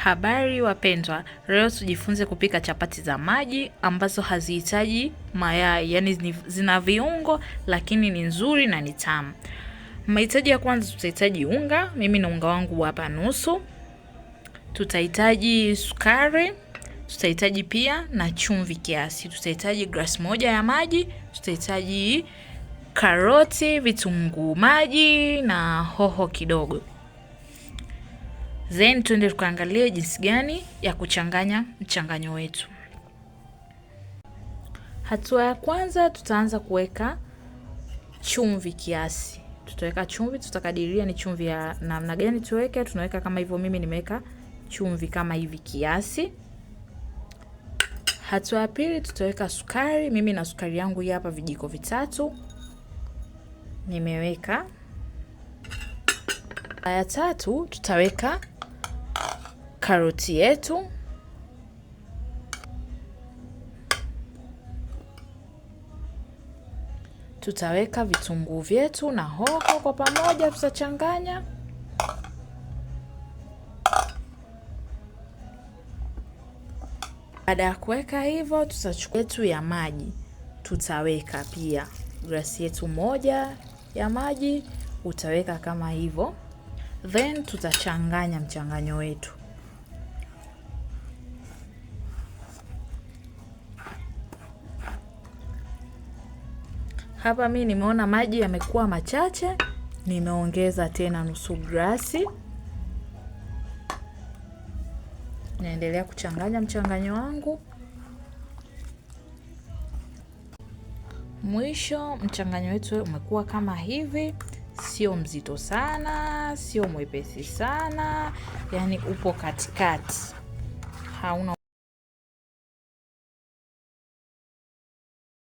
Habari wapendwa, leo tujifunze kupika chapati za maji ambazo hazihitaji mayai, yani zina viungo lakini ni nzuri na ni tamu. Mahitaji ya kwanza, tutahitaji unga. Mimi na unga wangu hapa nusu. Tutahitaji sukari, tutahitaji pia na chumvi kiasi. Tutahitaji glasi moja ya maji, tutahitaji karoti, vitunguu maji na hoho kidogo. Then tuende tukaangalie jinsi gani ya kuchanganya mchanganyo wetu. Hatua ya kwanza, tutaanza kuweka chumvi kiasi. Tutaweka chumvi, tutakadiria ni chumvi ya namna gani tuweke. Tunaweka kama hivyo, mimi nimeweka chumvi kama hivi kiasi. Hatua ya pili, tutaweka sukari. Mimi na sukari yangu hii hapa vijiko 3 nimeweka. Ya tatu, tutaweka karoti yetu. Tutaweka vitunguu vyetu na hoho kwa pamoja, tutachanganya. Baada ya kuweka hivyo, tutachukua yetu ya maji. Tutaweka pia glasi yetu moja ya maji, utaweka kama hivyo. Then tutachanganya mchanganyo wetu. Hapa mimi nimeona maji yamekuwa machache, nimeongeza tena nusu glasi. Naendelea kuchanganya mchanganyo wangu. Mwisho mchanganyo wetu umekuwa kama hivi, sio mzito sana, sio mwepesi sana, yani upo katikati. Hauna